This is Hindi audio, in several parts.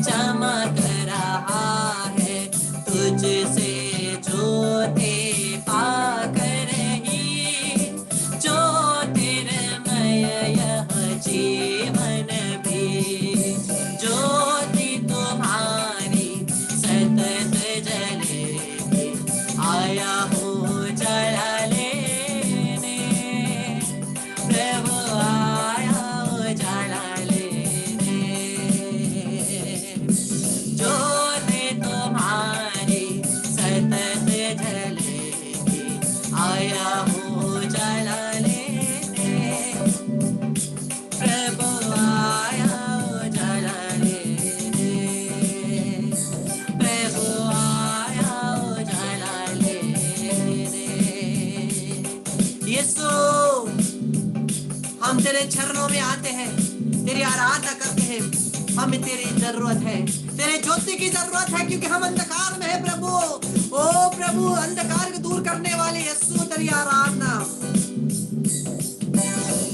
चमक रहा है, तुझसे ज्योति पाकर ही ज्योतिर्मय यह जीवन भी। ज्योति तुम्हारी सतत जलेगी, आया हूँ जला लेने, प्रभु आया हूँ जला लेने। ज्योति तुम्हारी सतत जलेगी, आया हूँ जला लेने, प्रभु आया हूँ जला लेने, प्रभु आया हूँ जला लेने। यीशु, हम तेरे चरणों में आते हैं, तेरी आराधना करते हैं। हमें तेरी जरूरत है, तेरे ज्योति की जरूरत है, क्योंकि हम अंधकार में है प्रभु। ओ प्रभु, अंधकार को दूर करने वाले यीशु, तेरी आराधना।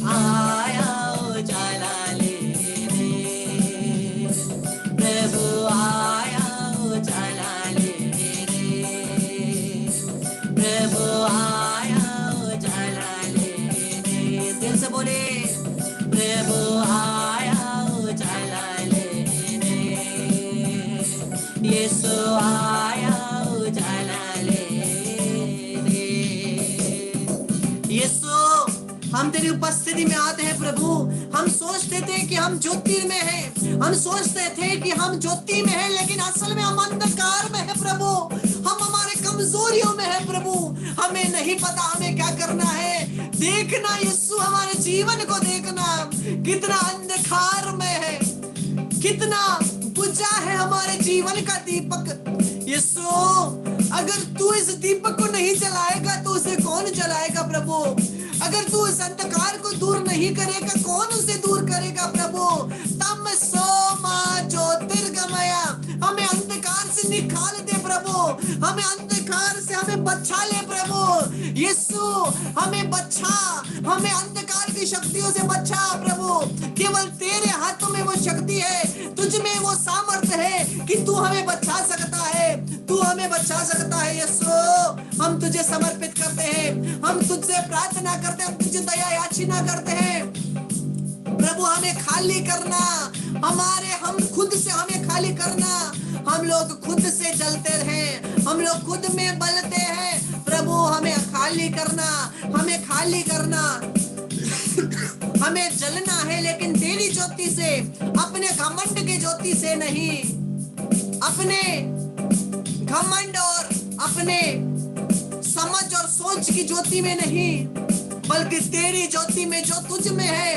आया उजाला लेने, प्रभु आया उजाला लेने, प्रभु आया उजाला लेने। दिल से बोले, प्रभु आया उजाला लेने, यीशु आया उजाला लेने। यीशु, हम तेरी उपस्थिति में आते हैं प्रभु। हम सोचते थे कि हम ज्योति में हैं, हम सोचते थे कि हम ज्योति में हैं, लेकिन असल में हम अंधकार में हैं प्रभु। हम हमारे कमजोरियों में हैं प्रभु, हमें नहीं पता हमें क्या करना है। देखना यीशु, हमारे जीवन को देखना, कितना अंधकार में है, कितना बुझा है हमारे जीवन का दीपक। यीशु, अगर तू इस दीपक को नहीं जलाएगा तो उसे कौन जलाएगा प्रभु। अगर तू इस अंधकार को दूर नहीं करेगा, कौन उसे दूर करेगा प्रभु। तमसो मा ज्योतिर्गमया, हमें अंधकार से निकाल दे प्रभु, हमें अंधकार से हमें बचा ले प्रभु। यीशु, हमें बचा, हमें अंधकार की शक्तियों से बचा प्रभु। केवल तेरे हाथों में वो शक्ति है, तुझ में वो सामर्थ्य है कि तू हमें बचा सकता है, तू हमें बचा सकता है। यीशु, हम तुझे समर्पित करते हैं, हम तुझसे प्रार्थना करते हैं, हम तुझे दया याचना करते हैं प्रभु। हमें खाली करना, हम खुद से हमें खाली करना। हम लोग खुद से जलते हैं, हम लोग खुद में बलते हैं प्रभु। हमें खाली करना, हमें खाली करना। हमें जलना है, लेकिन तेरी ज्योति से, अपने घमंड की ज्योति से नहीं, अपने घमंड और अपने समझ और सोच की ज्योति में नहीं, बल्कि तेरी ज्योति में, जो तुझ में है।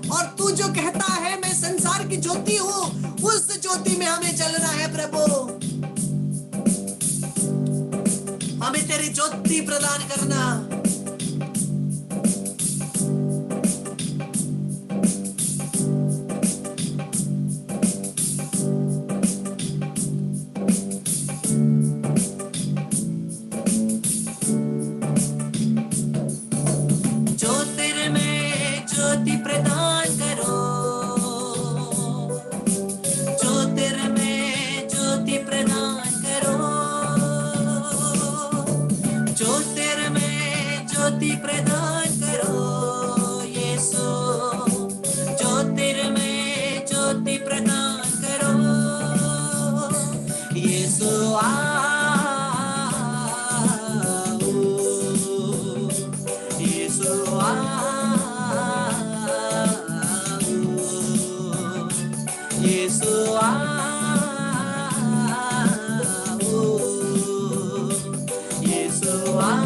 और तू जो कहता है मैं संसार की ज्योति हूँ, उस ज्योति में हमें जलना है प्रभु। हमें तेरी ज्योति प्रदान करना। ज्योति प्रदान करो, ज्योतिर्मय ज्योति प्रदान करो, ज्योतिर्मय ज्योति प्रदान करो। यीशु, ज्योतिर्मय ज्योति प्रदान करो। यीशु आओ, यीशु यीशु आओ, यीशु आओ।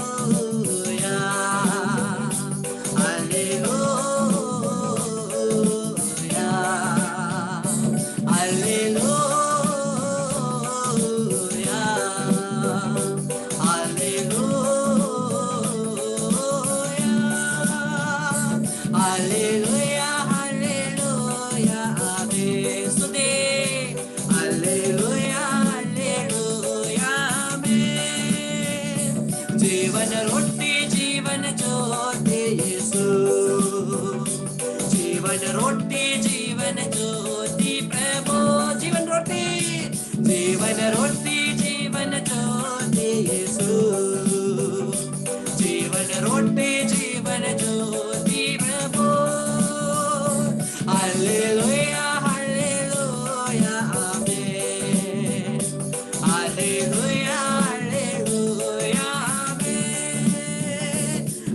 Hallelujah, hallelujah, hallelujah, hallelujah, hallelujah, amen. स्तुति, हालेलुया, हालेलुया, आमेन। जीवन रोटी, जीवन ज्योति यीशु, जीवन रोटी जीवन ज्योति प्रभु, जीवन रोटी जीवन ज्योति यीशु, जीवन रोटी जीवन ज्योति प्रभु। Hallelujah hallelujah amen, hallelujah hallelujah amen,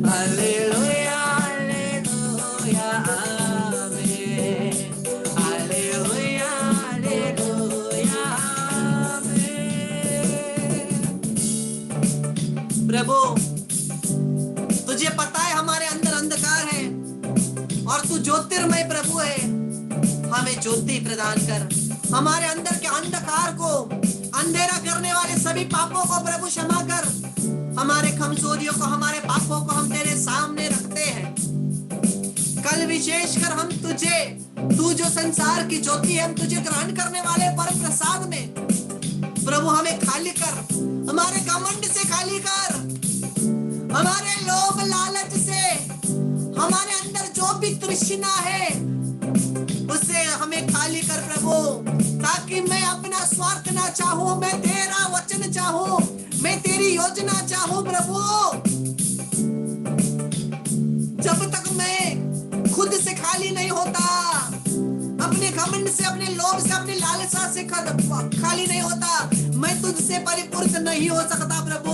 hallelujah hallelujah amen, hallelujah hallelujah amen. प्रभु, तुझे पता है हमारे अंदर अंधकार है और तू ज्योतिर्मय प्रभु है। हमें ज्योति प्रदान कर, हमारे अंदर के अंधकार को, अंधेरा करने वाले सभी पापों को प्रभु क्षमा कर। हमारे कमजोरियों को, हमारे पापों को हम तेरे सामने रखते हैं। कल विशेषकर हम तुझे, तू जो संसार की ज्योति है, हम तुझे ग्रहण करने वाले परम प्रसाद में प्रभु हमें खाली कर, हमारे घमंड से खाली कर, हमारे लोभ लालच से, हमारे अंदर जो भी तृष्णा है उससे हमें खाली कर प्रभु, ताकि मैं अपना स्वार्थ ना चाहूं, मैं तेरा वचन चाहूं, मैं तेरी योजना चाहूं प्रभु। जब तक मैं खुद से खाली नहीं होता, अपने घमंड से, अपने लोभ से, अपने लालसा से खाली नहीं होता, मैं तुझसे परिपूर्ण नहीं हो सकता प्रभु।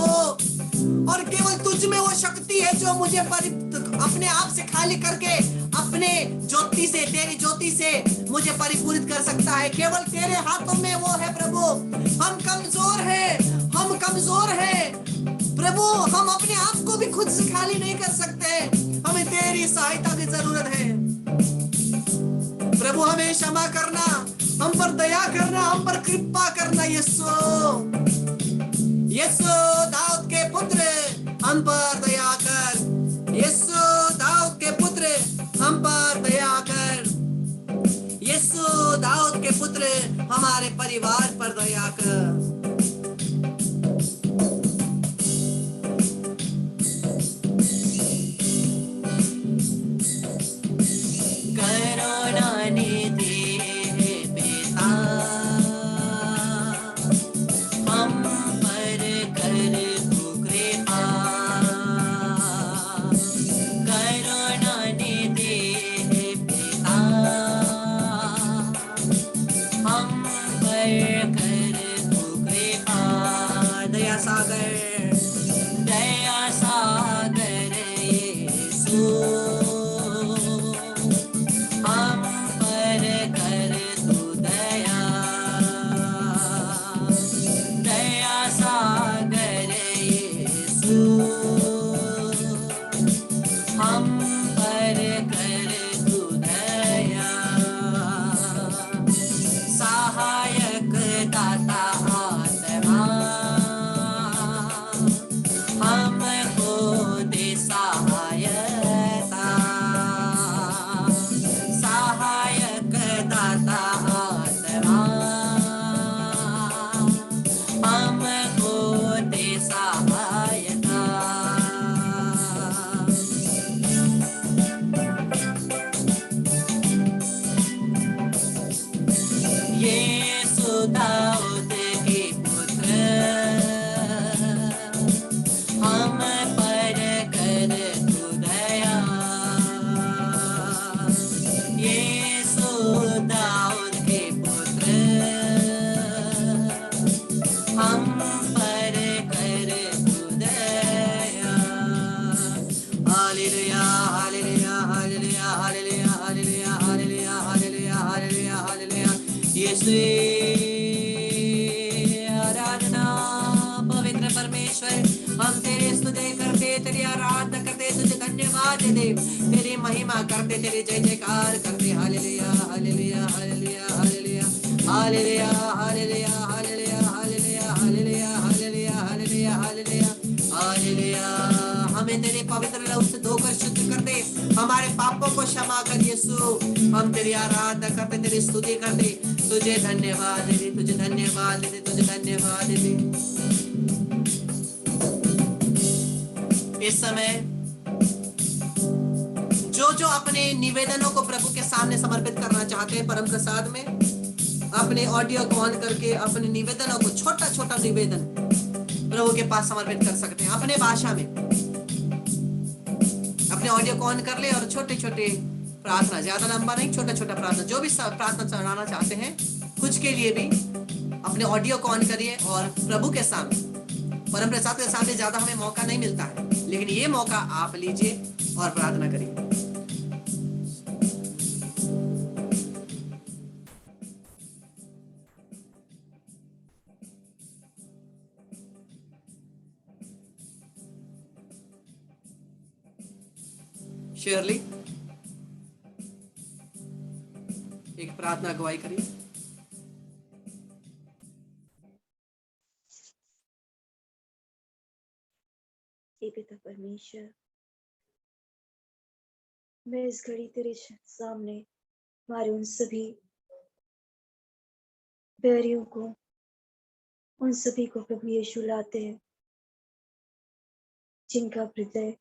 और केवल तुझ में वो शक्ति है जो मुझे अपने आप से खाली करके अपने ज्योति से, तेरी ज्योति से मुझे परिपूरित कर सकता है। केवल तेरे हाथों में वो है प्रभु। हम कमजोर हैं, हम कमजोर हैं प्रभु, हम अपने आप को भी खुद से खाली नहीं कर सकते, हमें तेरी सहायता की जरूरत है प्रभु। हमें क्षमा करना, हम पर दया करना, हम पर कृपा करना यीशु। यीशु दाऊद के पुत्र, हम पर दया कर। यीशु दाऊद के पुत्र, हम पर दया कर। यीशु दाऊद के पुत्र, हमारे परिवार पर दया कर। करुणा निधि हे पिता, हम पर कर तू कृपा। करुणा निधि हे पिता, हम पर कर तू कृपा। दया सागर, दया सागर यीशु, हम पर कर तू दया। दया सागर यीशु, हम पर कर तू दया। सहायक दाता आत्मा, हमको दे सहायता। सहायक दाता आत्मा, हमको दे सहायता। यीशु दाऊद के पुत्र, हम पर कर तू दया। यीशु दाऊद के पुत्र, हम पर कर तू दया। Hallelujah hallelujah hallelujah hallelujah hallelujah hallelujah hallelujah hallelujah hallelujah. Yeshu आराधना पवित्र परमेश्वर, हम तेरी स्तुति करते, तेरी आराधना करते, तुझे धन्यवाद देते, तेरी महिमा करते, तेरी जय जयकार करते। Hallelujah hallelujah hallelujah hallelujah hallelujah hallelujah hallelujah hallelujah hallelujah hallelujah hallelujah hallelujah hallelujah. हमें तेरे पवित्र लहू से धोकर शुद्ध कर दे, हमारे पापों को क्षमा कर यीशु। हम तेरी आराधना करते, तेरी स्तुति करते, तुझे धन्यवाद देते, तुझे धन्यवाद देते, तुझे धन्यवाद देते। इस समय जो अपने निवेदनों को प्रभु के सामने समर्पित करना चाहते हैं परम प्रसाद में, अपने ऑडियो को ऑन करके अपने निवेदनों को, छोटा छोटा निवेदन प्रभु के पास समर्पित कर सकते हैं अपने भाषा में। अपने ऑडियो को ऑन कर ले और छोटे छोटे प्रार्थना, ज्यादा लंबा नहीं, छोटा छोटा प्रार्थना, जो भी प्रार्थना चढ़ाना चाहते हैं कुछ के लिए भी अपने ऑडियो को ऑन करिए और प्रभु के सामने, परम प्रसाद के सामने ज्यादा हमें मौका नहीं मिलता है, लेकिन ये मौका आप लीजिए और प्रार्थना करिए। शेरली एक प्रार्थना अगुवाई करिए। हे पिता परमेश्वर, मैं इस घड़ी तेरे सामने हमारे उन सभी बैरियों को, उन सभी को प्रभु यीशु लाते हैं जिनका हृदय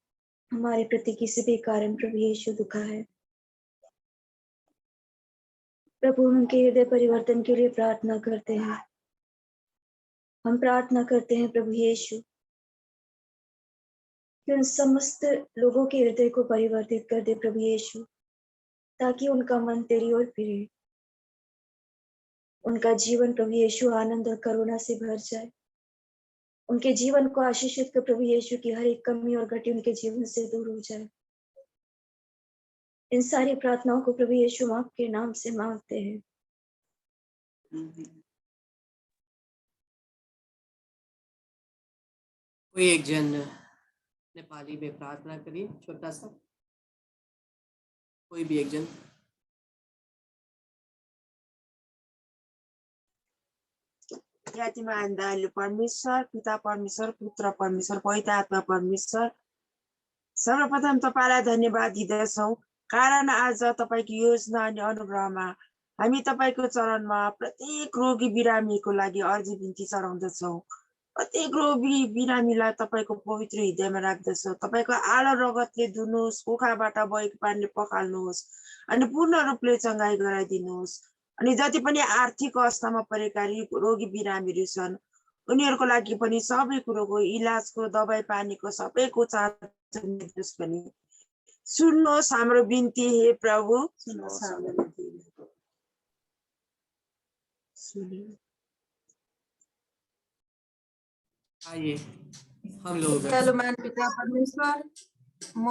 हमारे प्रति किसी भी कारण प्रभु यीशु दुखा है। प्रभु उनके हृदय परिवर्तन के लिए प्रार्थना करते हैं। हम प्रार्थना करते हैं प्रभु यीशु कि उन समस्त लोगों के हृदय को परिवर्तित कर दे प्रभु यीशु, ताकि उनका मन तेरी ओर फिरे, उनका जीवन प्रभु यीशु आनंद और करुणा से भर जाए, उनके जीवन को आशीषित कर प्रभु यीशु की हर एक कमी और घटी उनके जीवन से दूर हो जाए। इन सारी प्रार्थनाओं को प्रभु यीशु आपके नाम से मांगते हैं। कोई एक जन नेपाली में प्रार्थना करिए, छोटा सा, कोई भी एक जन। यातिमान दयालु परमेश्वर, पिता परमेश्वर, पुत्र परमेश्वर, पवित्र आत्मा परमेश्वर, सर्वप्रथम तपाईलाई धन्यवाद दिँदछौँ, कारण आज तपाईको योजना अनि अनुग्रहमा हामी तपाईको चरणमा प्रत्येक रोगी बिरामीको लागि अर्जी बिन्ती चढाउँदछौँ। प्रत्येक रोगी बिरामीलाई तपाईको पवित्र हृदयमा राख्दछौँ। तपाईको आलो रगतले धुनुहोस्, पोखाबाट बगेको पानीले पखाल्नुहोस् अनि पूर्ण रूपले चङ्गाई गराइदिनुहोस्। अनि जति पनि आर्थिक अवस्थामा परेका रोगी बिरामीहरू छन् उनीहरूको लागि पनि सबै कुरोको इलाजको, दबाई पानीको सबैको चाहनुहोस् पनि सुन्नुहोस् हाम्रो बिन्ती हे प्रभु। आइए हम लोग दयालुमान पिता परमेश्वर, म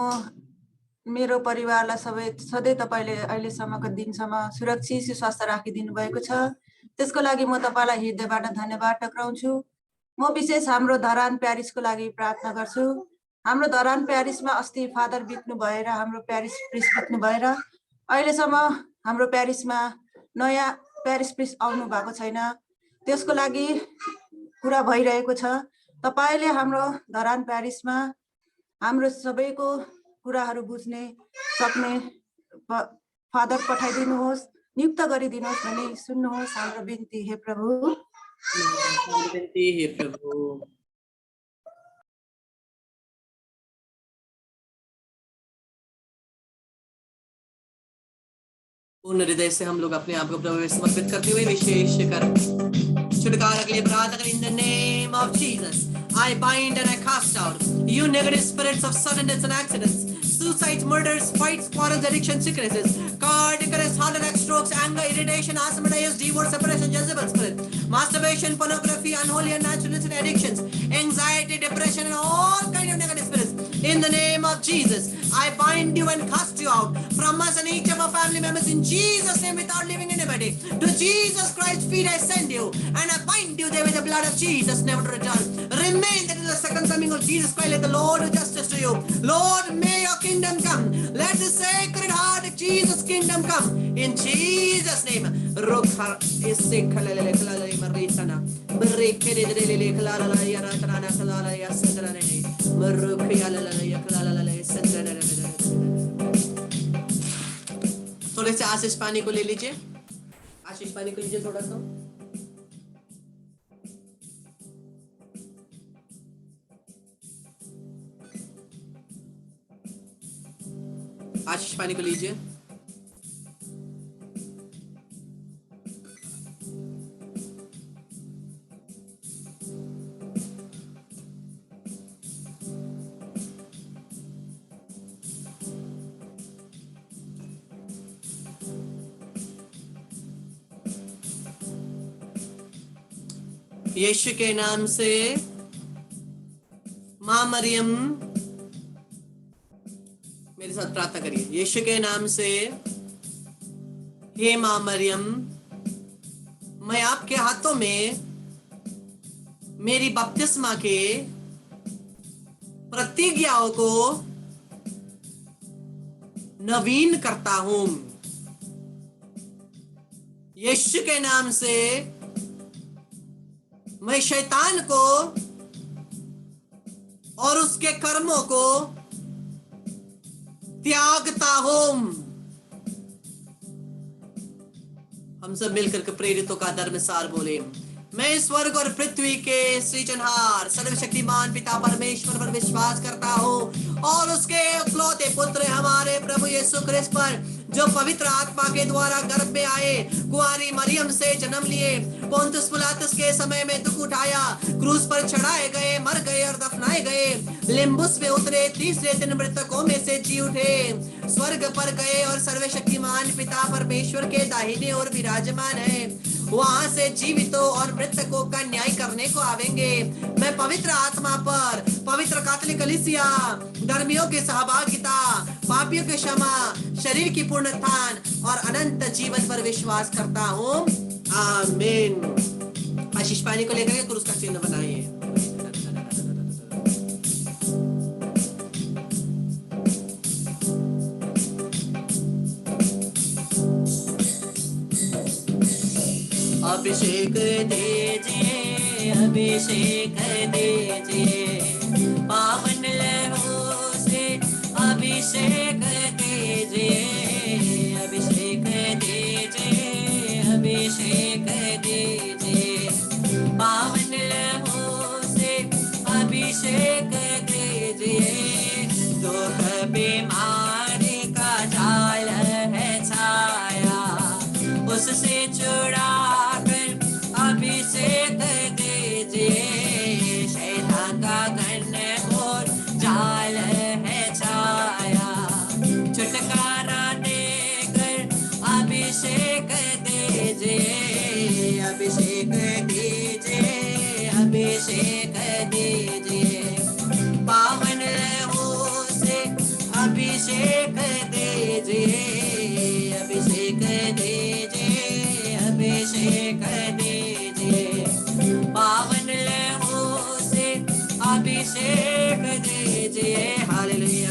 मेरो परिवारलाई सधैँ तपाईले अहिलेसम्मको दिनसम्म सुरक्षित स्वास्थ्य राखिदिनु भएको छ, त्यसको लागि म तपाईलाई हृदयबाट धन्यवाद टक्राउँछु। म विशेष हाम्रो धरान प्यारिसको लागि प्रार्थना गर्छु। हाम्रो धरान प्यारिसमा अस्ति फादर बित्नु भएर, हाम्रो प्यारिस प्रिस्ट बित्नु भएर अहिलेसम्म हाम्रो प्यारिसमा नयाँ प्यारिस प्रिस्ट आउनु भएको छैन। त्यसको लागि कुरा भइरहेको छ। तपाईले हाम्रो धरान प्यारिसमा हाम्रो सबैको कुराहरू बुझ्ने सक्ने फादर पठाइदिनुहोस्, नियुक्त गरिदिनुहोस् भनी सुन्नुहोस् हाम्रो बिन्ती हे प्रभु। बिन्ती हे प्रभु। पूर्ण हृदय से हम लोग अपने आप को प्रभु में समर्पित करते हुए विशेष कर छुटकारा के लिए प्रार्थना करें। In the name of Jesus I bind and I cast out you negative spirits of sudden deaths and accidents, suicides, murders, fights, quarrels, addiction, sicknesses, cardiac arrest, heart attack, strokes, anger, irritation, asthma, divorce, separation, Jezebel spirit, masturbation, pornography, unholy and natural addictions, anxiety, depression, and all kind of negative spirits. In the name of Jesus, I bind you and cast you out from us and each of our family members in Jesus' name without leaving anybody. To Jesus Christ's feet I send you and I bind you there with the blood of Jesus, never to return. Remain that in the second coming of Jesus Christ, let the Lord do justice to you. Lord, may your kingdom come. Let the sacred heart of Jesus' kingdom come. In Jesus' name. थोड़े से आशीष पानी को ले लीजिए, आशीष पानी को लीजिए थोड़ा सा। आशीष पानी को लीजिए। यीशु के नाम से मां मरियम, मेरे साथ प्रार्थना करिए। यीशु के नाम से हे मां मरियम, मैं आपके हाथों में मेरी बपतिस्मा के प्रतिज्ञाओं को नवीन करता हूं। यीशु के नाम से मैं शैतान को और उसके कर्मों को त्यागता हूं। हम सब मिलकर के प्रेरितों का धर्मसार बोले। मैं स्वर्ग और पृथ्वी के सृजनहार सर्वशक्तिमान पिता परमेश्वर पर विश्वास करता हूं और उसके इकलौते पुत्र हमारे प्रभु यीशु ख्रिस्त पर, जो पवित्र आत्मा के द्वारा गर्भ में आए, कुंवारी मरियम से जन्म लिए, पोंतुस पिलातुस के समय में दुख उठाया, क्रूस पर चढ़ाए गए, मर गए और दफनाए गए, लिम्बुस में उतरे, तीसरे दिन मृतकों में से जी उठे, स्वर्ग पर गए और सर्वशक्तिमान पिता परमेश्वर के दाहिने ओर विराजमान है। वहां से जीवितों और मृतकों का न्याय करने को आवेंगे। मैं पवित्र आत्मा पर, पवित्र कैथोलिक कलीसिया, धर्मियों की सहभागिता, पापियों की क्षमा, शरीर की पुनरुत्थान और अनंत जीवन पर विश्वास करता हूँ। आमीन। आशीष पानी को लेकर क्रूस का चिन्ह बनाइए। अभिषेक दीजिए, अभिषेक दीजिए, पावन लहू से अभिषेक दीजिए, अभिषेक दीजिए, अभिषेक दीजिए, पावन लहू से अभिषेक दीजिए। दुख बीमारी का जाल है छाया, उससे छुड़ा अभिषेक दीजिए। शैतान का घनघोर जाल है छाया, छुटकारा देकर अभिषेक दीजिए, अभिषेक दीजिए, अभिषेक दीजिए, पावन लहू से अभिषेक दीजिए, अभिषेक दीजिए, अभिषेक दीजिए, पावन लहू से अभिषेक दीजिए। हालेलुया।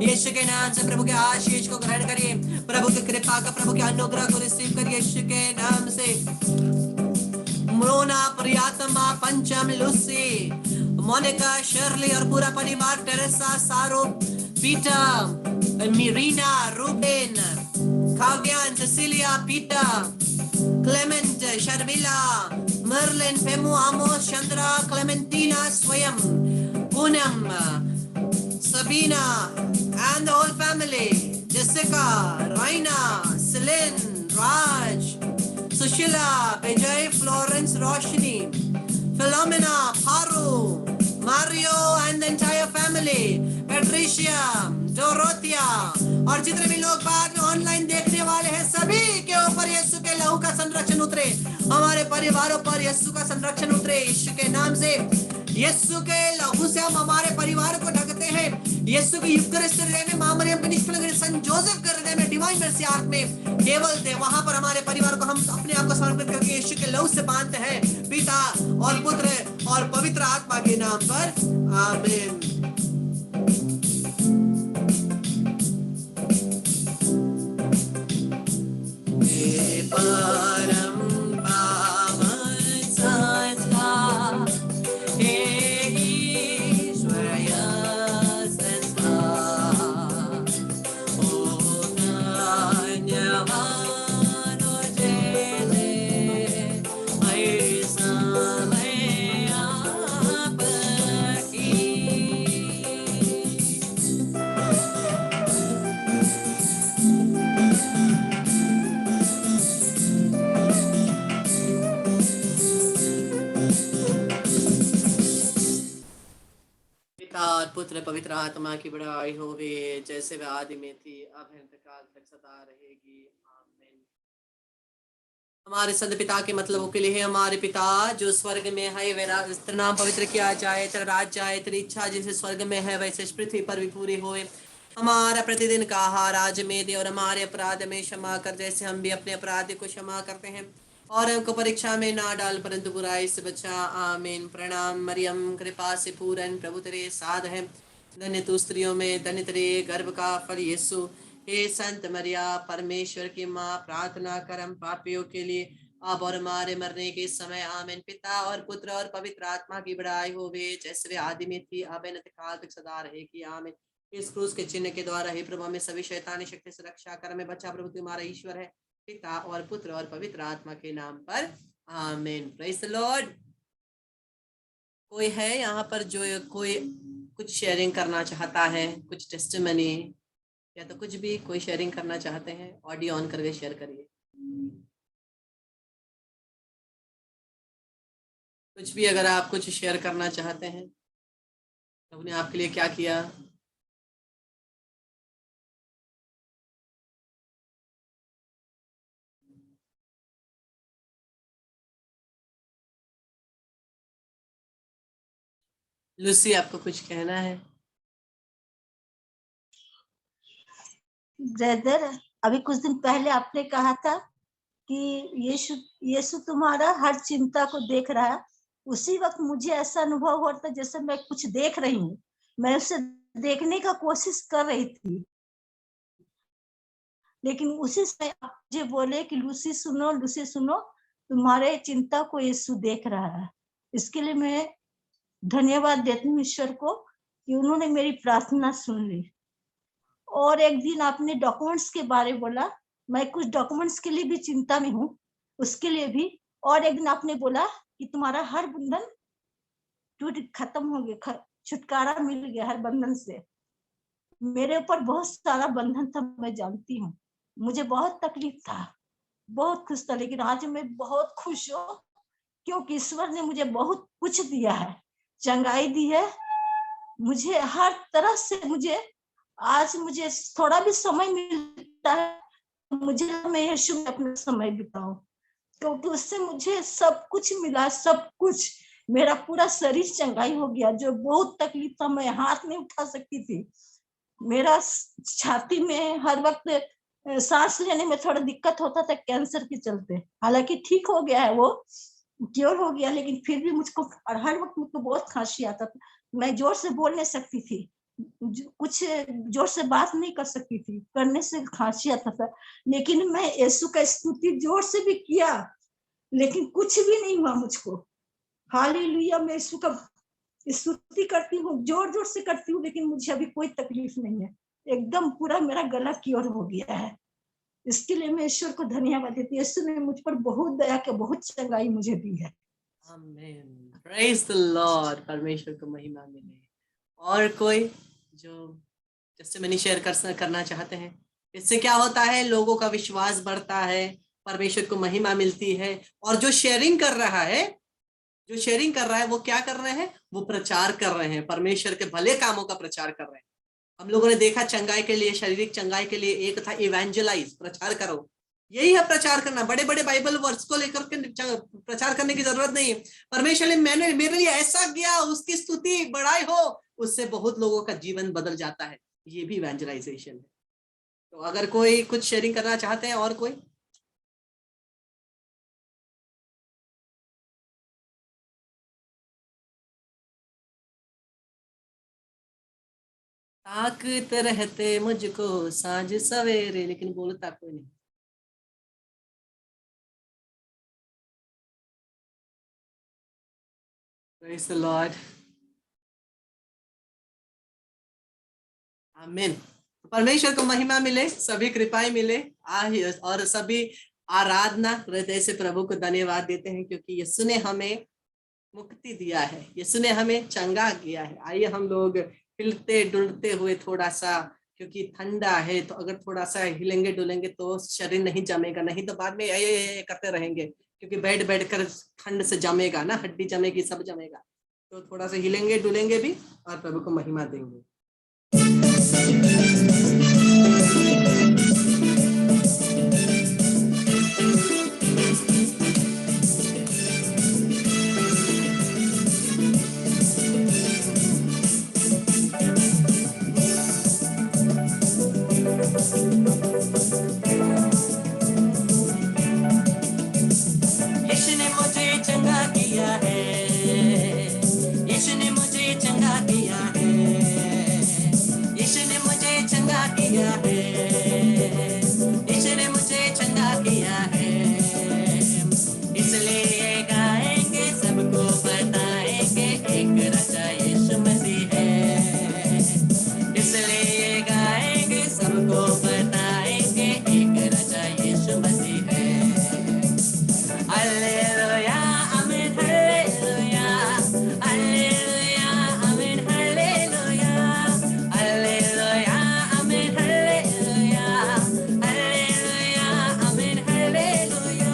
यीशु के नाम से प्रभु के आशीष को ग्रहण करिए, प्रभु की कृपा का, प्रभु के अनुग्रह को रिसीव करिए। यीशु के नाम से मोना, प्रियातमा, पंचम, लूसी, मोनिका, शर्ली और पूरा परिवार, टेरेसा, सारो, पीटा, मिरीना, रूबेन, काव्यान, सिसिलिया, पीटा, क्लेमेंट, शर्मिला, मर्लिन, फेमू, आमोस, चंद्रा, क्लेमेंटीना, स्वयं, Poonam, Sabina and the whole family, Jessica, Raina, Celine, Raj, Sushila, Vijay, Florence, Roshni, Philomena, Paru, Mario and the entire family, Patricia, Dorothea और जितने भी लोग बाद में ऑनलाइन देखने वाले हैं, सभी के ऊपर यीशु के लहू का संरक्षण उतरे, हमारे परिवारों पर यीशु का संरक्षण उतरे। यीशु के नाम से, यीशु के लहू से हम हमारे परिवार को ढकते हैं। यीशु की यूकरिस्ट हृदय में, मां मरियम के निष्कलंक संत जोसेफ के हृदय में, डिवाइन मर्सी आर्क में केवल थे, वहां पर हमारे परिवार को हम अपने आप को समर्पित करके यीशु के लहू से बांधते हैं, पिता और पुत्र और पवित्र आत्मा के नाम पर। आमीन। परम पावन संस्कार, हे ईश्वरीय संस्कार, ओ धन्यवान हो जय ऐसा मैं आपकी पुत्र पवित्र आत्मा की बड़ाई होवे, जैसे वह आदि में थी अब है काल तक सदा रहेगी। आमीन। हमारे सद पिता के मतलबों के लिए है, हमारे पिता जो स्वर्ग में है, तेरा नाम पवित्र किया जाए, तेरा राज्य आए, तेरी इच्छा जैसे स्वर्ग में है वैसे पृथ्वी पर भी पूरी होए। हमारा प्रतिदिन का आहार आज में दे, और हमारे अपराध में क्षमा कर जैसे हम भी अपने अपराधी को क्षमा करते हैं, और हमको परीक्षा में ना डाल परंतु बुराई से बचा। आमीन। प्रणाम मरियम, कृपा से पूर्ण प्रभु तेरे साथ है, धन्य तू स्त्रियों में, धन्य तेरे गर्भ का फल यीशु। हे संत मरिया परमेश्वर की माँ, प्रार्थना कर हम पापियों के लिए अब और हमारे मरने के समय। आमीन। पिता और पुत्र और पवित्र आत्मा की बड़ाई होवे, जैसे वे आदि में थी अब काल तक सदा रहेगी। आमीन। इस क्रूस के चिन्ह के द्वारा हे प्रभु हमें सभी शैतानी शक्ति से रक्षा कर, हमें बचा। प्रभु तुम्हारा ईश्वर है, पिता और पुत्र और पवित्र आत्मा के नाम पर। आमीन। Praise the Lord. कोई है यहाँ पर जो कोई कुछ शेयरिंग करना चाहता है, कुछ टेस्टिमनी या तो कुछ भी कोई शेयरिंग करना चाहते हैं? ऑडियो ऑन करके शेयर करिए। कुछ भी अगर आप कुछ शेयर करना चाहते हैं, प्रभु ने आपके लिए क्या किया। लूसी, आपको कुछ कहना है? ब्रदर, अभी कुछ दिन पहले आपने कहा था कि यीशु यीशु तुम्हारा हर चिंता को देख रहा है। उसी वक्त मुझे ऐसा अनुभव हो रहा था जैसे मैं कुछ देख रही हूँ, मैं उसे देखने का कोशिश कर रही थी, लेकिन उसी समय आप मुझे बोले कि लूसी सुनो, लूसी सुनो, तुम्हारे चिंता को यीशु देख रहा है। इसके लिए मैं धन्यवाद देती हूँ ईश्वर को कि उन्होंने मेरी प्रार्थना सुन ली। और एक दिन आपने डॉक्यूमेंट्स के बारे में बोला, मैं कुछ डॉक्यूमेंट्स के लिए भी चिंता में हूँ, उसके लिए भी। और एक दिन आपने बोला कि तुम्हारा हर बंधन खत्म हो गया, छुटकारा मिल गया हर बंधन से। मेरे ऊपर बहुत सारा बंधन था, मैं जानती हूँ, मुझे बहुत तकलीफ था, बहुत खुश था, लेकिन आज मैं बहुत खुश हूँ क्योंकि ईश्वर ने मुझे बहुत कुछ दिया है, चंगाई दी है मुझे हर तरह से। आज मुझे थोड़ा भी समय मिलता है, मुझे मैं यीशु में अपना समय बिताऊं, क्योंकि उससे मुझे सब कुछ मिला, सब कुछ। मेरा पूरा शरीर चंगाई हो गया, जो बहुत तकलीफ था, मैं हाथ नहीं उठा सकती थी, मेरा छाती में हर वक्त सांस लेने में थोड़ा दिक्कत होता था कैंसर के चलते। हालांकि ठीक हो गया है, वो क्योर हो गया, लेकिन फिर भी मुझको हर वक्त मुझको बहुत खांसी आता था, मैं जोर से बोल नहीं सकती थी, कुछ जोर से बात नहीं कर सकती थी, करने से खांसी आता था। लेकिन मैं यीशु का स्तुति जोर से भी किया, लेकिन कुछ भी नहीं हुआ मुझको। हालेलुया, मैं यीशु का स्तुति करती हूँ, जोर जोर से करती हूँ, लेकिन मुझे अभी कोई तकलीफ नहीं है, एकदम पूरा मेरा गला क्योर हो गया है। इसके लिए मैं ईश्वर को धन्यवाद देती हूँ, यीशु ने मुझ पर बहुत दया के बहुत चंगाई मुझे दी है। आमीन। Praise the Lord. परमेश्वर को महिमा मिले। और कोई जो टेस्टिमनी शेयर करना चाहते हैं? इससे क्या होता है, लोगों का विश्वास बढ़ता है, परमेश्वर को महिमा मिलती है, और जो शेयरिंग कर रहा है वो क्या कर रहे हैं, वो प्रचार कर रहे हैं, परमेश्वर के भले कामों का प्रचार कर रहे हैं। हम लोगों ने देखा चंगाई के लिए, शारीरिक चंगाई के लिए एक था इवेंजलाइज, प्रचार करो। यही है प्रचार करना, बड़े बड़े बाइबल वर्ड्स को लेकर के प्रचार करने की जरूरत नहीं है। परमेश्वर ने मेरे लिए ऐसा किया, उसकी स्तुति बढ़ाई हो, उससे बहुत लोगों का जीवन बदल जाता है। ये भी इवेंजलाइजेशन है। तो अगर कोई कुछ शेयरिंग करना चाहते हैं, और कोई? ताकते रहते मुझको सांझ सवेरे, लेकिन बोलता कोई नहीं। Praise the Lord. आमीन। परमेश्वर को महिमा मिले, सभी कृपाएं मिले, और सभी आराधना हृदय से प्रभु को धन्यवाद देते हैं, क्योंकि यीशु ने हमें मुक्ति दिया है, यीशु ने हमें चंगा किया है। आइए हम लोग हिलते डुलते हुए थोड़ा सा, क्योंकि ठंडा है, तो अगर थोड़ा सा हिलेंगे डुलेंगे तो शरीर नहीं जमेगा, नहीं तो बाद में ये करते रहेंगे, क्योंकि बैठ कर ठंड से जमेगा ना, हड्डी जमेगी, सब जमेगा। तो थोड़ा सा हिलेंगे डुलेंगे भी और प्रभु को महिमा देंगे। यीशु ने मुझे चंगा किया है, यीशु ने मुझे चंगा किया है, यीशु ने मुझे चंगा किया है, यीशु ने मुझे चंगा किया है। इसलिए गाएंगे, सबको बताएंगे, एक राजा यीशु मसीह है। इसलिए गाएंगे, सबको बताएंगे, एक राजा यीशु मसीह है। हालेलुया आमीन हालेलुया, हालेलुया आमीन हालेलुया, हालेलुया आमीन हालेलुया, हालेलुया आमीन हालेलुया।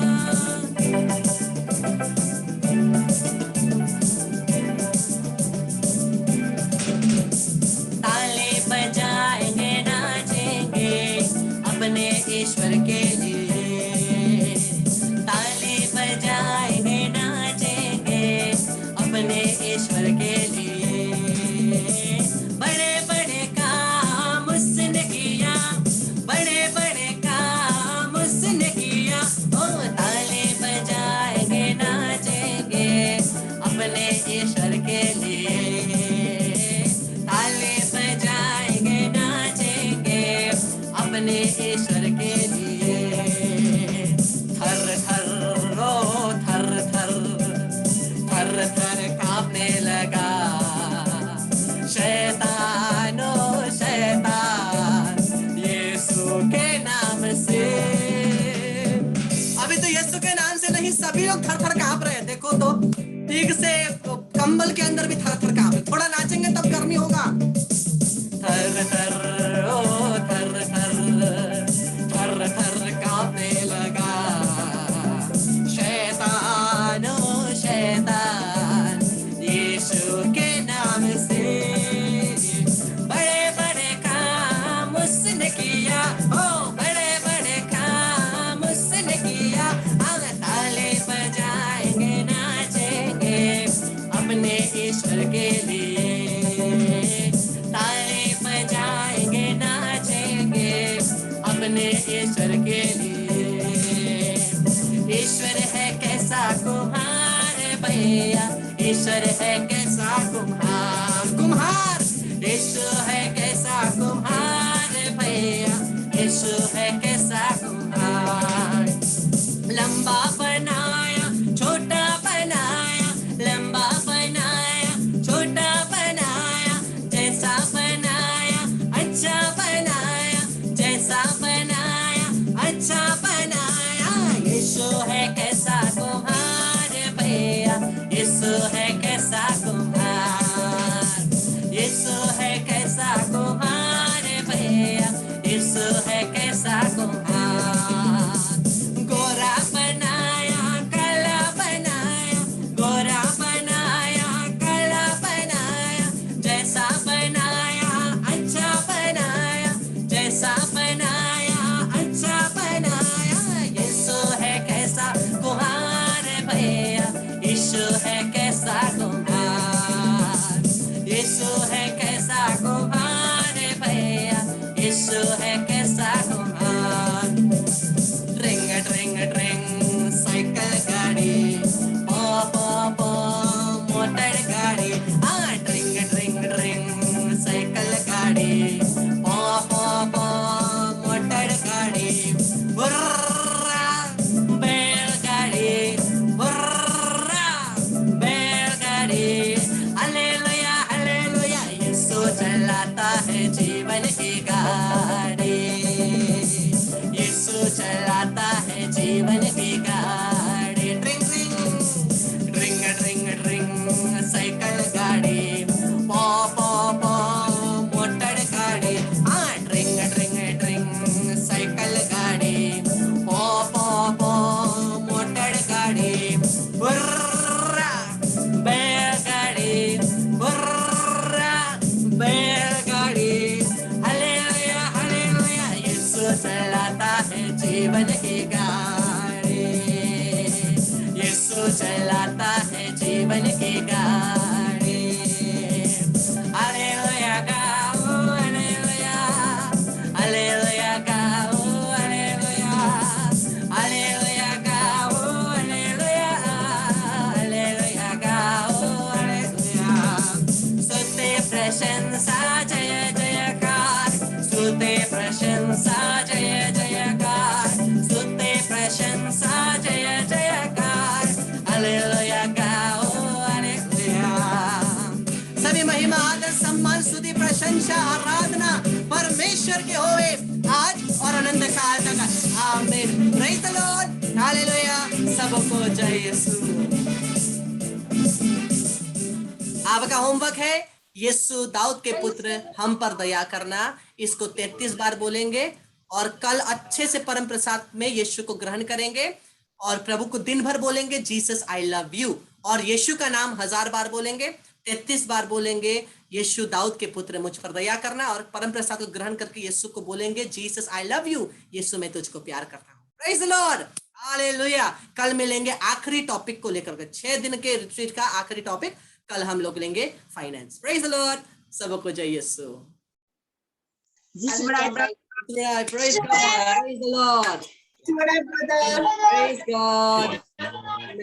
ताली बजाएंगे, नाचेंगे अपने ईश्वर के लिए। ताली बजाएंगे, नाचेंगे अपने ईश्वर के लिए। बड़े बड़े काम उसने किया, बड़े बड़े काम उसने किया। ओ ताली बजाएंगे, नाचेंगे अपने ईश्वर के लिए। ताली बजाएंगे, नाचेंगे अपने ईश्वर के लिए। थर थर रो थर थर, थर थर कांपने लगा शैतान, ओ शैतान, यीशु के नाम से। अभी तो यीशु के नाम से नहीं, सभी लोग थर थर कांप रहे हैं। देखो तो ठीक से कंबल के अंदर भी थर थर कांप। थोड़ा नाचेंगे तब गर्मी होगा। थर थर ओ थर थर, थर थर कांपने लगा शैतान, ओ शैतान, यीशु के नाम से। बड़े बड़े काम उसने किया, ओ बड़े बड़े काम उसने किया। हम ताली बजाएंगे, नाचेंगे अपने ईश्वर के लिए। ताली बजाएंगे, नाचेंगे अपने ईश्वर के लिए। ईश्वर है कैसा कुम्हार भैया, ईश्वर है कैसा कुम्हार, कुम्हार। यीशु है कैसा कुम्हार भैया, यीशु है कैसा कुम्हार। लंबा बनाया, छोटा बनाया, लंबा बनाया, छोटा बनाया, जैसा बनाया अच्छा बनाया, जैसा बनाया अच्छा बनाया। यीशु है कैसा कुम्हार भैया, यीशु है कैसा कुम्हार, यीशु है कैसा कुम्हार भैया, यीशु है कैसा कुम्हार। गोरा बनाया, काला बनाया, गोरा बनाया, काला बनाया, जैसा बनाया अच्छा बनाया, जैसा बनाया अच्छा बनाया। यीशु है कैसा कुम्हार भैया, यीशु है कैसा कुम्हार, यीशु है कैसा कुम्हार भैया, यीशु है कैसा कुम्हार। ड्रिंग ड्रिंग ड्रिंग साइकिल गाड़ी, पो पो पो मोटर गाड़ी। हाँ ड्रिंग ड्रिंग ड्रिंग साइकिल गाड़ी, पो पो पो मोटर गाड़ी। बुर्रा बैलगाड़ी, बुर्रा बैलगाड़ी। हालेलुया हालेलुया, यीशु चलाता है जीवन की गाड़ी, यीशु चलाता है जीवन की गाड़ी। ड्रिंग ड्रिंग ड्रिंग ड्रिंग ड्रिंग साइकिल गाड़ी, पो पो पो मोटर गाड़ी। हाँ ड्रिंग ड्रिंग ड्रिंग साइकिल गाड़ी, पो पो पो मोटर गाड़ी। बुर्रा बैलगाड़ी, बुर्रा बैलगाड़ी। हालेलुया हालेलुया, यीशु चलाता है जीवन की गाड़ी, यीशु चलाता है जीवन की गाड़ी। हालेलुया गाओ, हालेलुया हालेलुया गाओ। स्तुति प्रशंसा जय जयकार, स्तुति प्रशंसा जय जयकार, हालेलुया गाओ हालेलुया। सभी महिमा आदर सम्मान स्तुति प्रशंसा आराधना परमेश्वर के होवे आज और अनंत काल तक। आमीन। Praise the Lord, hallelujah. सबको जय यीशु। आपका होमवर्क है यीशु दाऊद के पुत्र हम पर दया करना। इसको 33 बार बोलेंगे और कल अच्छे से परम प्रसाद में यीशु को ग्रहण करेंगे और प्रभु को दिन भर बोलेंगे जीसस आई लव यू, और यीशु का नाम 1000 बार बोलेंगे, 33 बार बोलेंगे यीशु दाऊद के पुत्र मुझ पर दया करना, और परम प्रसाद को ग्रहण करके यीशु को बोलेंगे जीसस आई लव यू, यीशु मैं तुझको प्यार करता हूँ। Praise the Lord, hallelujah. कल मिलेंगे आखिरी टॉपिक को लेकर के, 6 दिन के रिट्रीट का आखिरी टॉपिक कल हम लोग लेंगे फाइनेंस। प्रेज द लॉर्ड, सबको जय यीशु। जीसस बड़ाई praise God, praise the Lord, brother. Praise God.